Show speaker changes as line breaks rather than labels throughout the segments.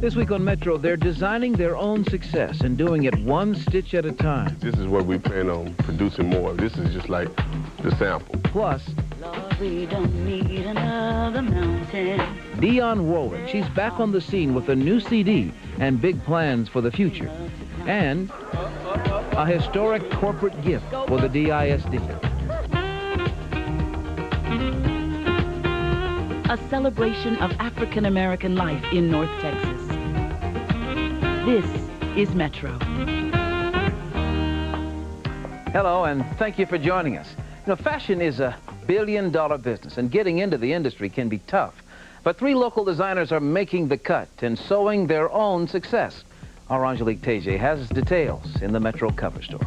This week on Metro, they're designing their own success and doing it one stitch at a time.
This is what we plan on producing more. This is just like the sample.
Plus,
Lord, we don't need another mountain.
Dionne Warwick, she's back on the scene with a new CD and big plans for the future. And a historic corporate gift for the DISD.
A celebration of African American life in North Texas. This is Metro.
Hello, and thank you for joining us. You know, fashion is a billion-dollar business, and getting into the industry can be tough. But 3 local designers are making the cut and sowing their own success. Our Angelique Teje has details in the Metro cover story.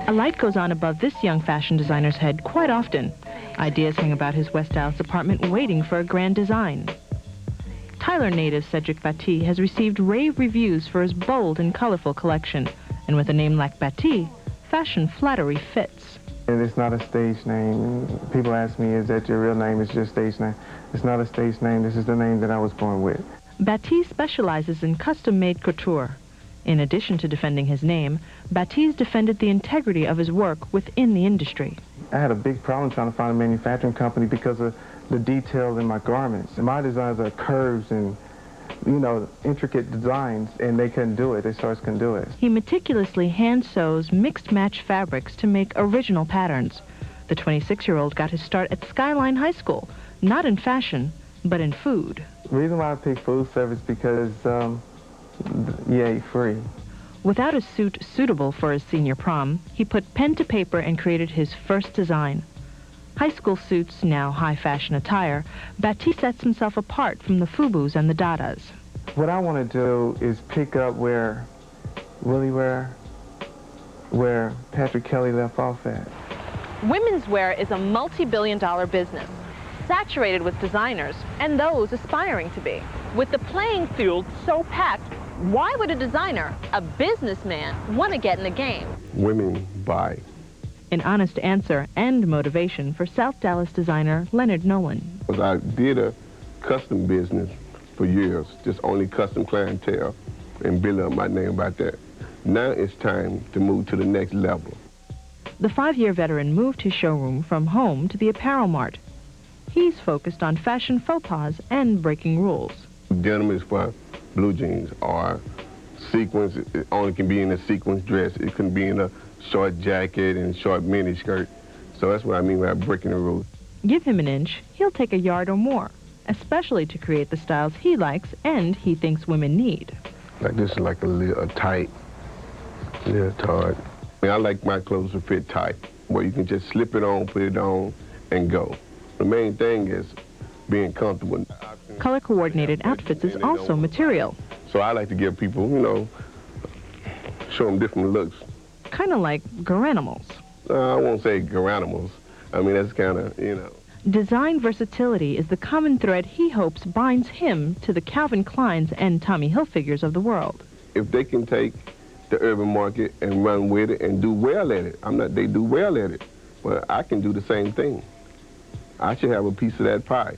A light goes on above this young fashion designer's head quite often. Ideas hang about his West Dallas apartment waiting for a grand design. Tyler native Cedric Batty has received rave reviews for his bold and colorful collection. And with a name like Batty, fashion flattery fits.
It's not a stage name. People ask me, is that your real name? It's just stage name. It's not a stage name. This is the name that I was born with.
Batty specializes in custom-made couture. In addition to defending his name, Batty's defended the integrity of his work within the industry.
I had a big problem trying to find a manufacturing company because of the detail in my garments. And my designs are curves and, you know, intricate designs, and they couldn't do it. They stores couldn't do it.
He meticulously hand sews mixed-match fabrics to make original patterns. The 26-year-old got his start at Skyline High School, not in fashion, but in food.
The reason why I picked food service because, yay, free.
Without a suit suitable for his senior prom, he put pen to paper and created his first design. High school suits, now high-fashion attire, Batty sets himself apart from the FUBUs and the Dadas.
What I want to do is pick up where Patrick Kelly left off at.
Women's wear is a multi-billion-dollar business, saturated with designers and those aspiring to be. With the playing field so packed, why would a designer, a businessman, want to get in the game?
Women buy.
An honest answer and motivation for South Dallas designer Leonard Nolan.
I did a custom business for years, just only custom clientele, and build up my name about that. Now it's time to move to the next level.
The 5-year veteran moved his showroom from home to the Apparel Mart. He's focused on fashion faux pas and breaking rules.
Denim is for blue jeans, or sequins. It only can be in a sequins dress. It can be in a short jacket and short mini skirt. So that's what I mean by breaking the rules.
Give him an inch, he'll take a yard or more, especially to create the styles he likes and he thinks women need.
Like this is like a tight leotard. I mean, I like my clothes to fit tight, where you can just slip it on, put it on, and go. The main thing is being comfortable.
Color-coordinated outfits is also material.
So I like to give people, you know, show them different looks.
Kind of like garanimals.
I won't say garanimals. I mean, that's kind of, you know.
Design versatility is the common thread he hopes binds him to the Calvin Kleins and Tommy Hilfigers of the world.
If they can take the urban market and run with it and do well at it, they do well at it, but I can do the same thing. I should have a piece of that pie.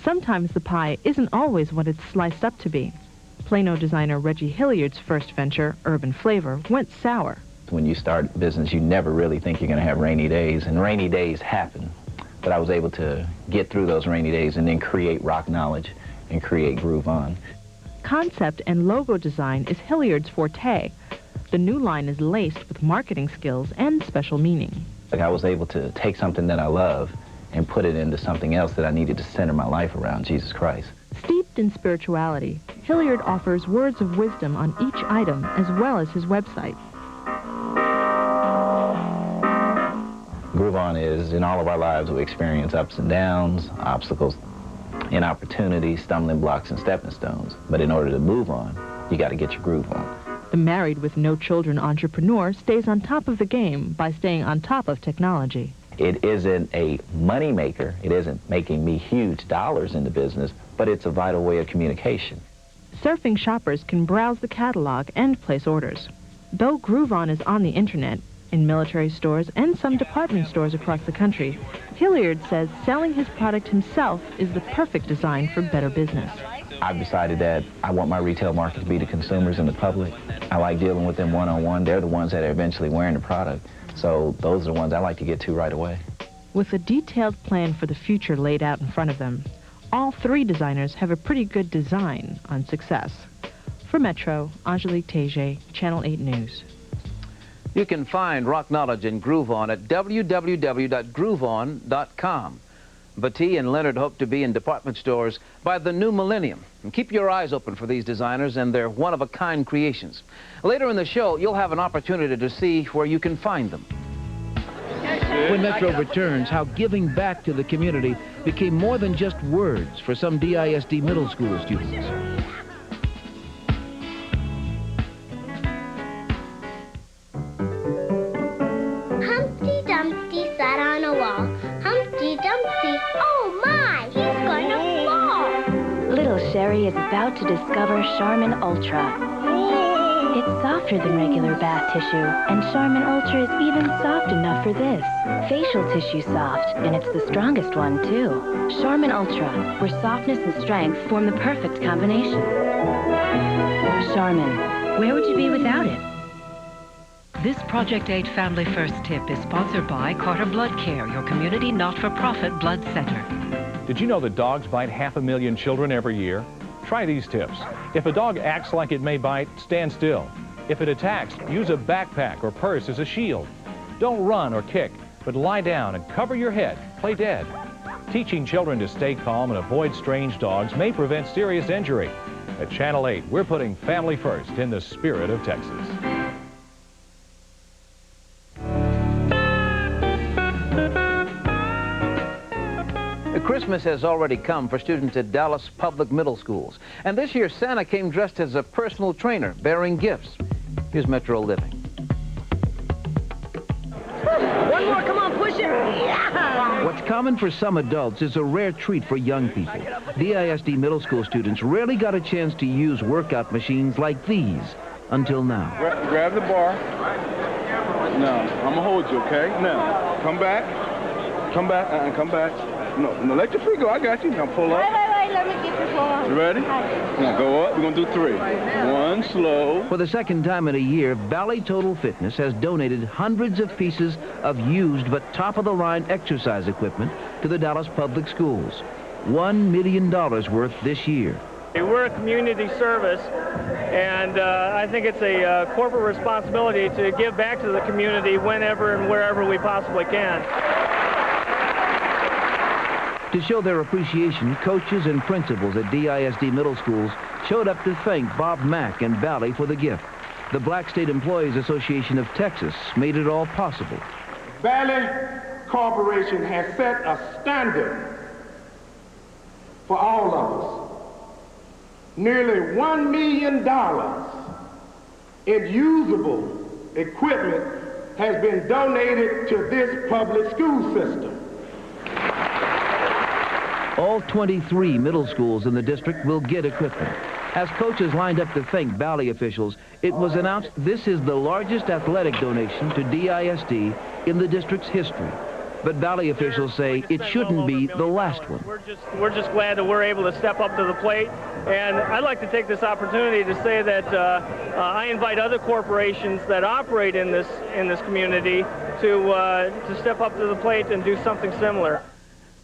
Sometimes the pie isn't always what it's sliced up to be. Plano designer Reggie Hilliard's first venture, Urban Flavor, went sour.
When you start business, you never really think you're going to have rainy days, and rainy days happen. But I was able to get through those rainy days and then create Rock Knowledge and create Groove On.
Concept and logo design is Hilliard's forte. The new line is laced with marketing skills and special meaning.
Like I was able to take something that I love and put it into something else that I needed to center my life around, Jesus Christ.
Steeped in spirituality, Hilliard offers words of wisdom on each item as well as his website.
Groove On is, in all of our lives, we experience ups and downs, obstacles and opportunities, stumbling blocks and stepping stones. But in order to move on, you got to get your groove on.
The married with no children entrepreneur stays on top of the game by staying on top of technology.
It isn't a money maker. It isn't making me huge dollars in the business, but it's a vital way of communication.
Surfing shoppers can browse the catalog and place orders. Though Groove On is on the internet, in military stores and some department stores across the country. Hilliard says selling his product himself is the perfect design for better business.
I've decided that I want my retail market to be the consumers and the public. I like dealing with them one-on-one. They're the ones that are eventually wearing the product. So those are the ones I like to get to right away.
With a detailed plan for the future laid out in front of them, all three designers have a pretty good design on success. For Metro, Angelique Teje, Channel 8 News.
You can find Rock Knowledge and Groove On at www.grooveon.com. Batty and Leonard hope to be in department stores by the new millennium. And keep your eyes open for these designers and their one-of-a-kind creations. Later in the show, you'll have an opportunity to see where you can find them. When Metro returns, how giving back to the community became more than just words for some DISD middle school students.
Humpty Dumpty sat on a wall. Humpty Dumpty, oh my, he's going to fall.
Little Sherry is about to discover Charmin Ultra. It's softer than regular bath tissue, and Charmin Ultra is even soft enough for this. Facial tissue soft, and it's the strongest one, too. Charmin Ultra, where softness and strength form the perfect combination. Charmin, where would you be without it?
This Project 8 Family First tip is sponsored by Carter Blood Care, your community not-for-profit blood center.
Did you know that dogs bite 500,000 children every year? Try these tips. If a dog acts like it may bite, stand still. If it attacks, use a backpack or purse as a shield. Don't run or kick, but lie down and cover your head. Play dead. Teaching children to stay calm and avoid strange dogs may prevent serious injury. At Channel 8, we're putting family first in the spirit of Texas.
Christmas has already come for students at Dallas public middle schools. And this year, Santa came dressed as a personal trainer, bearing gifts. Here's Metro Living.
One more, come on, push it. Yeah.
What's common for some adults is a rare treat for young people. DISD middle school students rarely got a chance to use workout machines like these until now.
Grab the bar. No, I'm gonna hold you, okay? Now, come back. Come back, come back. No, let your feet go. I got you. Now pull up.
Wait, let me get this one.
You ready? Now go up. We're going to do 3. 1, slow.
For the second time in a year, Valley Total Fitness has donated hundreds of pieces of used but top-of-the-line exercise equipment to the Dallas public schools. $1 million worth this year.
We're a community service, and I think it's a corporate responsibility to give back to the community whenever and wherever we possibly can.
To show their appreciation, coaches and principals at DISD middle schools showed up to thank Bob Mack and Valley for the gift. The Black State Employees Association of Texas made it all possible.
Valley Corporation has set a standard for all of us. Nearly $1 million in usable equipment has been donated to this public school system.
All 23 middle schools in the district will get equipment. As coaches lined up to thank Valley officials, it was announced this is the largest athletic donation to DISD in the district's history. But Valley officials say it shouldn't be the last one.
We're just glad that we're able to step up to the plate. And I'd like to take this opportunity to say that I invite other corporations that operate in this community to step up to the plate and do something similar.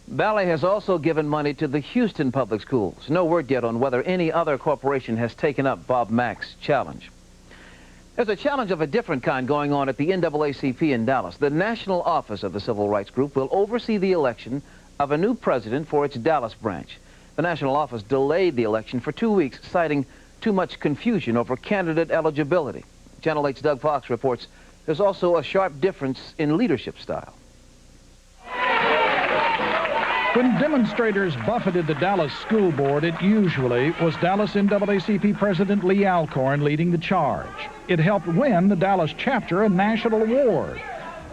Valley has also given money to the Houston public schools. No word yet on whether any other corporation has taken up Bob Mack's challenge. There's a challenge of a different kind going on at the NAACP in Dallas. The National Office of the Civil Rights Group will oversee the election of a new president for its Dallas branch. The National Office delayed the election for 2 weeks, citing too much confusion over candidate eligibility. Channel 8's Doug Fox reports there's also a sharp difference in leadership style.
When demonstrators buffeted the Dallas School Board, it usually was Dallas NAACP President Lee Alcorn leading the charge. It helped win the Dallas chapter a national award.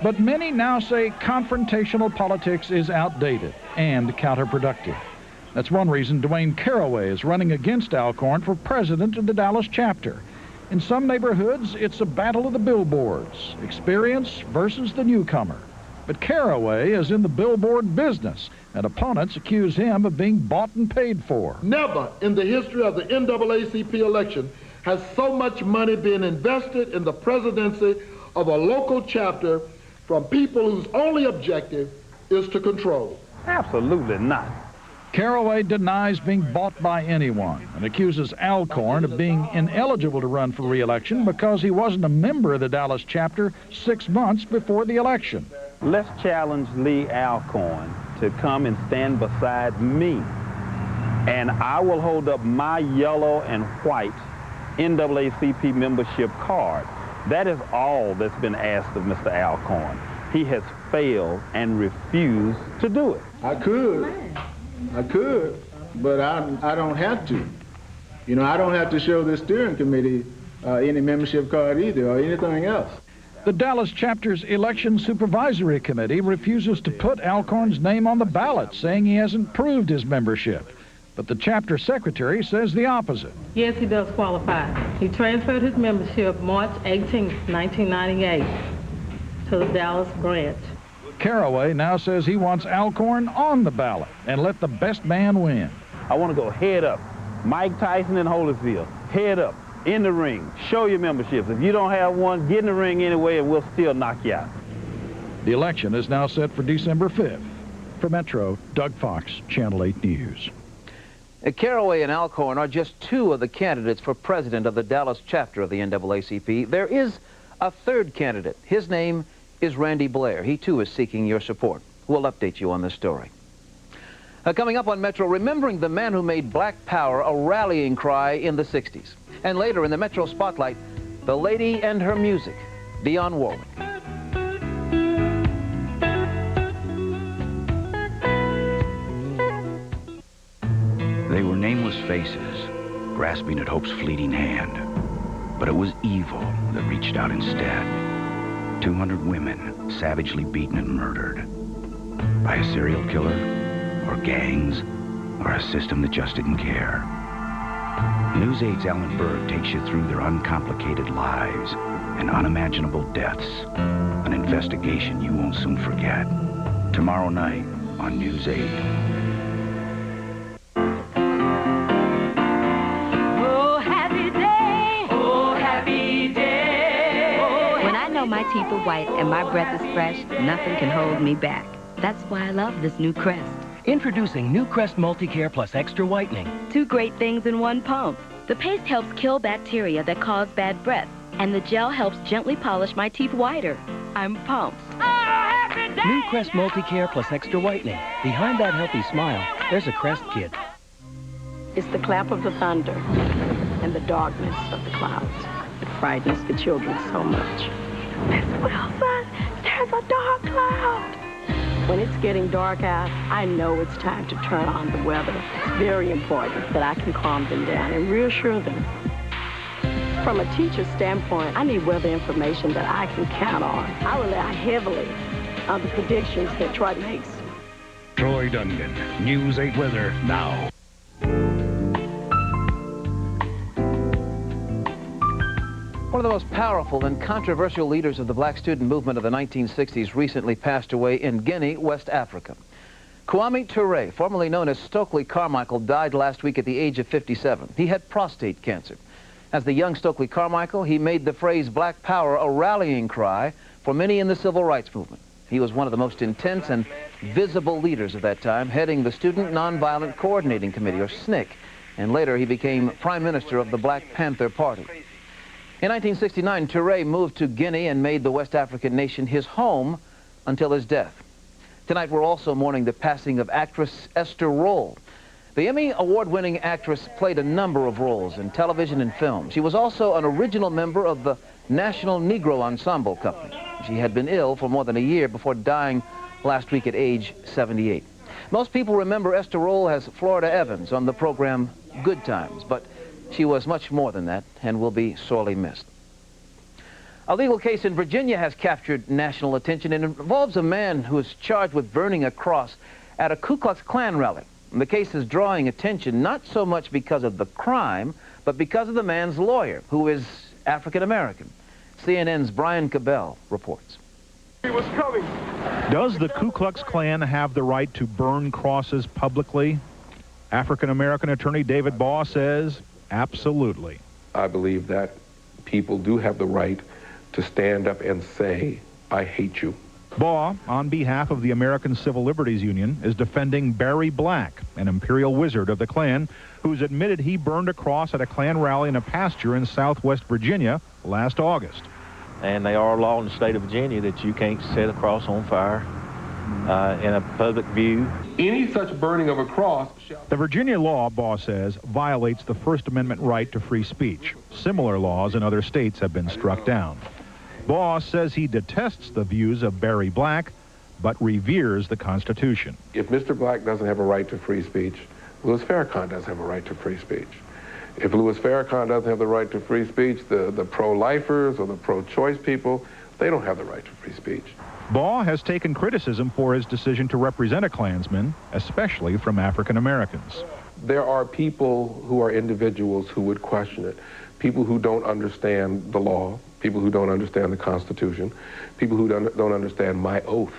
But many now say confrontational politics is outdated and counterproductive. That's one reason Dwayne Caraway is running against Alcorn for president of the Dallas chapter. In some neighborhoods, it's a battle of the billboards, experience versus the newcomer. But Caraway is in the billboard business, and opponents accuse him of being bought and paid for.
Never in the history of the NAACP election has so much money been invested in the presidency of a local chapter from people whose only objective is to control.
Absolutely not.
Caraway denies being bought by anyone and accuses Alcorn of being ineligible to run for re-election because he wasn't a member of the Dallas chapter 6 months before the election.
Let's challenge Lee Alcorn to come and stand beside me, and I will hold up my yellow and white NAACP membership card. That is all that's been asked of Mr. Alcorn. He has failed and refused to do it.
I could, but I don't have to. You know, I don't have to show the steering committee any membership card either or anything else.
The Dallas chapter's election supervisory committee refuses to put Alcorn's name on the ballot, saying he hasn't proved his membership. But the chapter secretary says the opposite.
Yes, he does qualify. He transferred his membership March 18, 1998 to the Dallas branch.
Caraway now says he wants Alcorn on the ballot and let the best man win.
I want to go head up. Mike Tyson in Holyfield, head up, in the ring, show your memberships. If you don't have one, get in the ring anyway and we'll still knock you out.
The election is now set for December 5th. For Metro, Doug Fox, Channel 8 News.
Caraway and Alcorn are just two of the candidates for president of the Dallas chapter of the NAACP. There is a third candidate. His name is Randy Blair. He, too, is seeking your support. We'll update you on this story. Coming up on Metro, remembering the man who made Black Power a rallying cry in the 60s. And later in the Metro Spotlight, the lady and her music, Dionne Warwick.
They were nameless faces, grasping at hope's fleeting hand. But it was evil that reached out instead. 200 women savagely beaten and murdered. By a serial killer, or gangs, or a system that just didn't care. News 8's Alan Berg takes you through their uncomplicated lives and unimaginable deaths. An investigation you won't soon forget. Tomorrow night on News 8.
My teeth are white and my breath is fresh, nothing can hold me back. That's why I love this new Crest.
Introducing new Crest Multicare Plus Extra Whitening.
2 great things in one pump. The paste helps kill bacteria that cause bad breath, and the gel helps gently polish my teeth whiter. I'm pumped.
New Crest Multicare Plus Extra Whitening. Behind that healthy smile, there's a Crest kid.
It's the clap of the thunder and the darkness of the clouds. It frightens the children so much. Miss Wilson, there's a dark cloud. When it's getting dark out, I know it's time to turn on the weather. It's very important that I can calm them down and reassure them. From a teacher's standpoint, I need weather information that I can count on. I rely heavily on the predictions that Troy makes.
Troy Duncan, News 8 Weather now.
One of the most powerful and controversial leaders of the black student movement of the 1960s recently passed away in Guinea, West Africa. Kwame Toure, formerly known as Stokely Carmichael, died last week at the age of 57. He had prostate cancer. As the young Stokely Carmichael, he made the phrase Black Power a rallying cry for many in the civil rights movement. He was one of the most intense and visible leaders of that time, heading the Student Nonviolent Coordinating Committee, or SNCC, and later he became Prime Minister of the Black Panther Party. In 1969, Toure moved to Guinea and made the West African nation his home until his death. Tonight, we're also mourning the passing of actress Esther Rolle. The Emmy award-winning actress played a number of roles in television and film. She was also an original member of the National Negro Ensemble Company. She had been ill for more than a year before dying last week at age 78. Most people remember Esther Rolle as Florida Evans on the program Good Times, but she was much more than that and will be sorely missed. A legal case in Virginia has captured national attention and involves a man who is charged with burning a cross at a Ku Klux Klan rally. And the case is drawing attention not so much because of the crime, but because of the man's lawyer, who is African American. CNN's Brian Cabell reports.
He was coming.
Does the Ku Klux Klan have the right to burn crosses publicly? African American attorney David Baugh says absolutely.
I believe that people do have the right to stand up and say, I hate you.
Baugh, on behalf of the American Civil Liberties Union, is defending Barry Black, an imperial wizard of the Klan, who's admitted he burned a cross at a Klan rally in a pasture in southwest Virginia last August.
And they are a law in the state of Virginia that you can't set a cross on fire in a public view.
Any such burning of a cross shall...
The Virginia law, Baugh says, violates the First Amendment right to free speech. Similar laws in other states have been struck down. Baugh says he detests the views of Barry Black, but reveres the Constitution.
If Mr. Black doesn't have a right to free speech, Louis Farrakhan doesn't have a right to free speech. If Louis Farrakhan doesn't have the right to free speech, the pro-lifers or the pro-choice people, they don't have the right to free speech.
Baugh has taken criticism for his decision to represent a Klansman, especially from African Americans.
There are people who are individuals who would question it. People who don't understand the law, people who don't understand the Constitution, people who don't understand my oath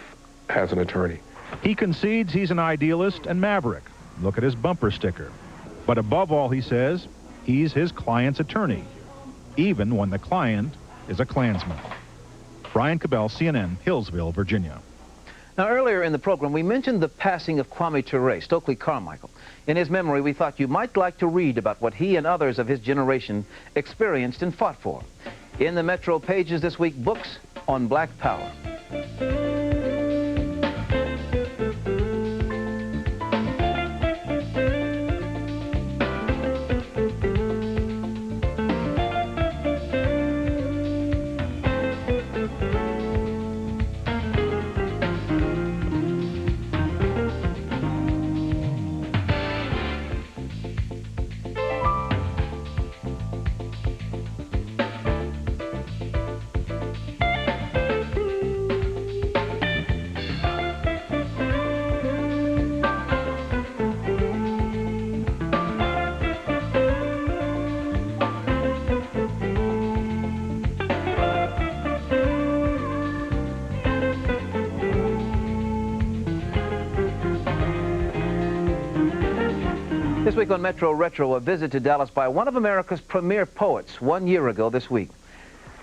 as an attorney.
He concedes he's an idealist and maverick. Look at his bumper sticker. But above all, he says, he's his client's attorney, even when the client is a Klansman. Brian Cabell, CNN, Hillsville, Virginia.
Now, earlier in the program, we mentioned the passing of Kwame Toure, Stokely Carmichael. In his memory, we thought you might like to read about what he and others of his generation experienced and fought for. In the Metro pages this week, books on Black Power. This week on Metro Retro, a visit to Dallas by one of America's premier poets 1 year ago this week.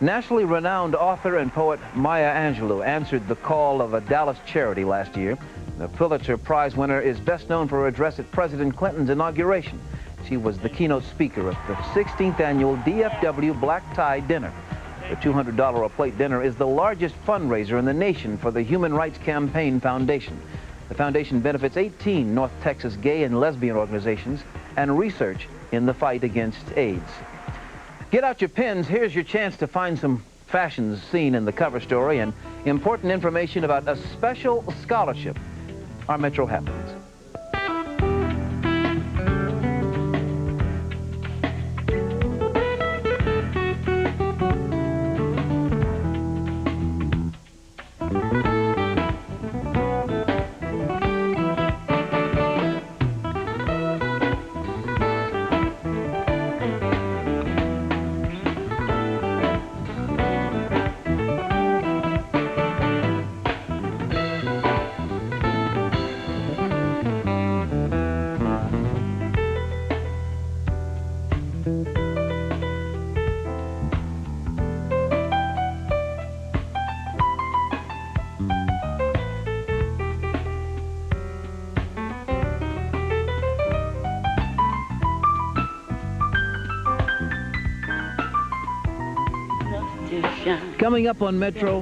Nationally renowned author and poet Maya Angelou answered the call of a Dallas charity last year. The Pulitzer Prize winner is best known for her address at President Clinton's inauguration. She was the keynote speaker of the 16th annual DFW Black Tie Dinner. The $200 a plate dinner is the largest fundraiser in the nation for the Human Rights Campaign Foundation. The foundation benefits 18 North Texas gay and lesbian organizations and research in the fight against AIDS. Get out your pens. Here's your chance to find some fashions seen in the cover story and important information about a special scholarship. Our Metro Happenings. Coming up on Metro,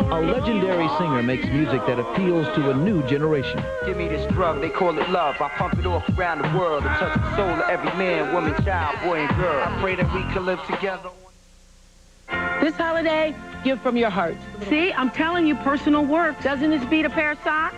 a legendary singer makes music that appeals to a new generation.
Give me this drug, they call it love. I pump it off around the world to touch the soul of every man, woman, child, boy, and girl. I pray that we can live together.
This holiday, give from your heart. See, I'm telling you, personal work. Doesn't this beat a pair of socks?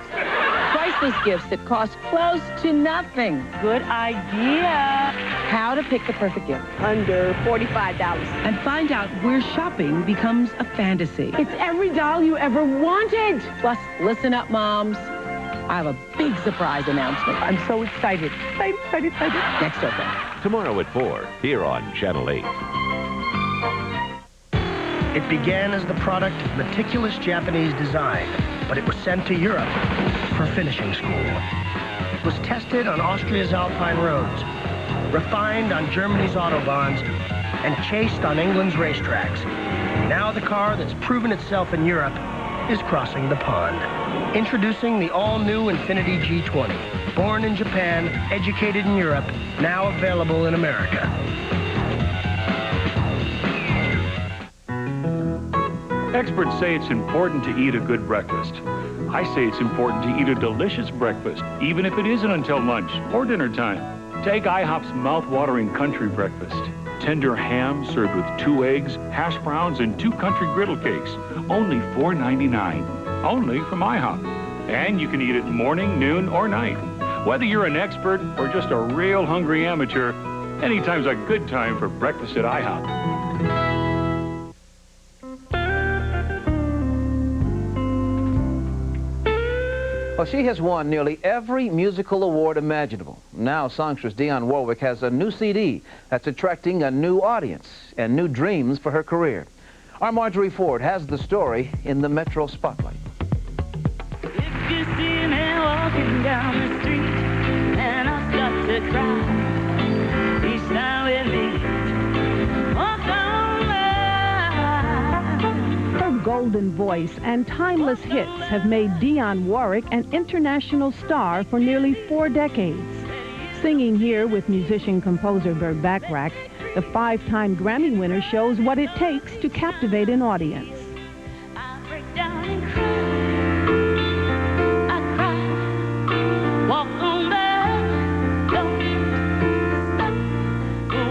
Priceless gifts that cost close to nothing. Good idea. How to pick the perfect gift. Under $45. And find out where shopping becomes a fantasy. It's every doll you ever wanted. Plus, listen up, moms. I have a big surprise announcement. I'm so excited. Excited. Next open.
Tomorrow at 4, here on Channel 8.
It began as the product of meticulous Japanese design, but it was sent to Europe for finishing school. It was tested on Austria's Alpine roads, refined on Germany's autobahns, and chased on England's racetracks. Now the car that's proven itself in Europe is crossing the pond. Introducing the all-new Infiniti G20. Born in Japan, educated in Europe, now available in America.
Experts say it's important to eat a good breakfast. I say it's important to eat a delicious breakfast, even if it isn't until lunch or dinner time. Take IHOP's mouth-watering country breakfast. Tender ham served with 2 eggs, hash browns, and 2 country griddle cakes. Only $4.99. Only from IHOP. And you can eat it morning, noon, or night. Whether you're an expert or just a real hungry amateur, anytime's a good time for breakfast at IHOP.
Well, she has won nearly every musical award imaginable. Now, songstress Dionne Warwick has a new CD that's attracting a new audience and new dreams for her career. Our Marjorie Ford has the story in the Metro Spotlight.
If you see me walking down the street and I start to cry, be down with me. Walk on by.
Her golden voice and timeless hits have made Dionne Warwick an international star for nearly 4 decades. Singing here with musician-composer Burt Bacharach, the 5-time Grammy winner shows what it takes to captivate an audience.
I break down and cry. I cry. Walk on back. Don't stop.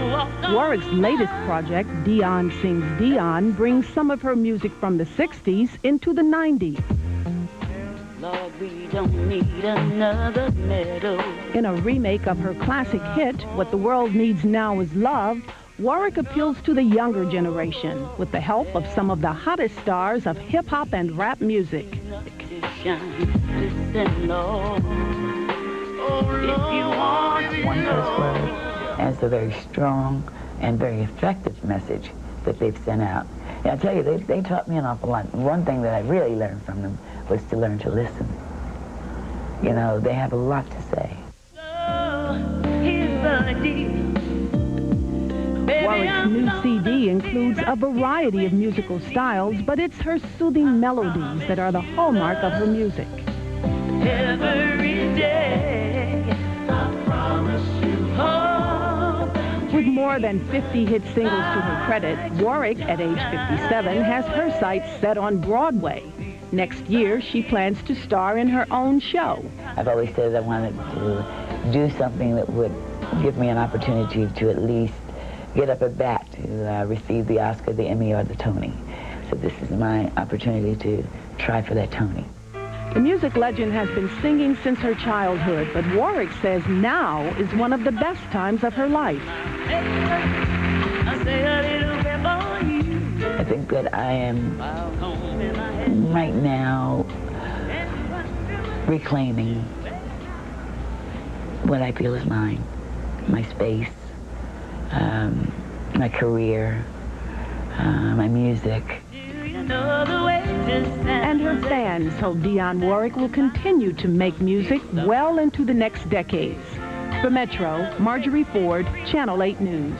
Walk on.
Warwick's latest project, Dionne Sings Dionne, brings some of her music from the 60s into the 90s.
Lord, we don't need another medal.
In a remake of her classic hit, What the World Needs Now Is Love, Warwick appeals to the younger generation with the help of some of the hottest stars of hip-hop and rap music.
Listen, Lord. If you want
One curse word has a very strong and very effective message that they've sent out. And I tell you, they taught me an awful lot. One thing that I really learned from them was to learn to listen. You know, they have a lot to say.
Warwick's new CD includes a variety of musical styles, but it's her soothing melodies that are the hallmark of her music.
Every day, I promise you hope.
With more than 50 hit singles to her credit, Warwick, at age 57, has her sights set on Broadway. Next year, she plans to star in her own show.
I've always said I wanted to do something that would give me an opportunity to at least get up at bat to receive the Oscar, the Emmy, or the Tony. So this is my opportunity to try for that Tony.
The music legend has been singing since her childhood, but Warwick says now is one of the best times of her life.
I think that I am right now reclaiming what I feel is mine, my space, my career, my music.
And her fans hope Dionne Warwick will continue to make music well into the next decades. For Metro, Marjorie Ford, Channel 8 News.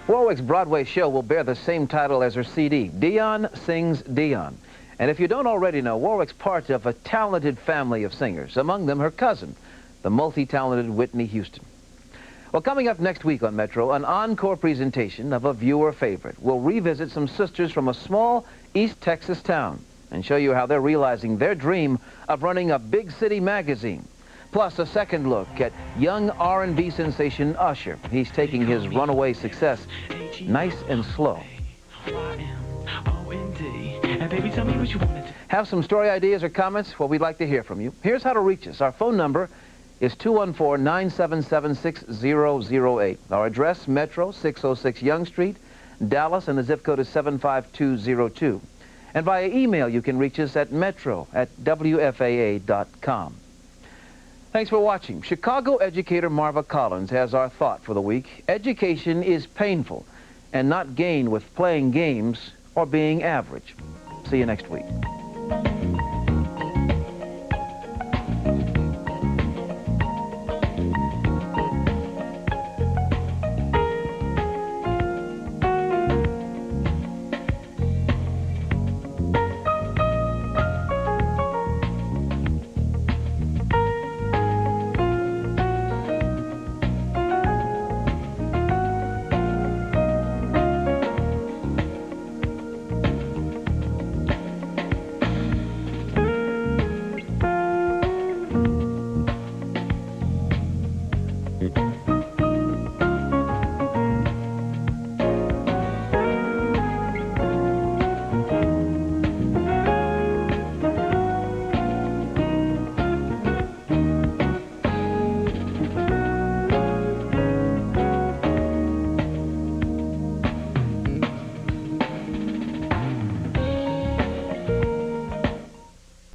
Warwick's Broadway show will bear the same title as her CD, Dionne Sings Dionne. And if you don't already know, Warwick's part of a talented family of singers, among them her cousin, the multi-talented Whitney Houston. Well, coming up next week on Metro, an encore presentation of a viewer favorite. We'll revisit some sisters from a small East Texas town and show you how they're realizing their dream of running a big city magazine. Plus, a second look at young R&B sensation Usher. He's taking his runaway success nice and slow. Have some story ideas or comments? Well, we'd like to hear from you. Here's how to reach us. Our phone number is 214-977-6008. Our address, Metro, 606 Young Street, Dallas, and the zip code is 75202. And via email, you can reach us at metro@wfaa.com. Thanks for watching. Chicago educator Marva Collins has our thought for the week. Education is painful and not gained with playing games or being average. See you next week.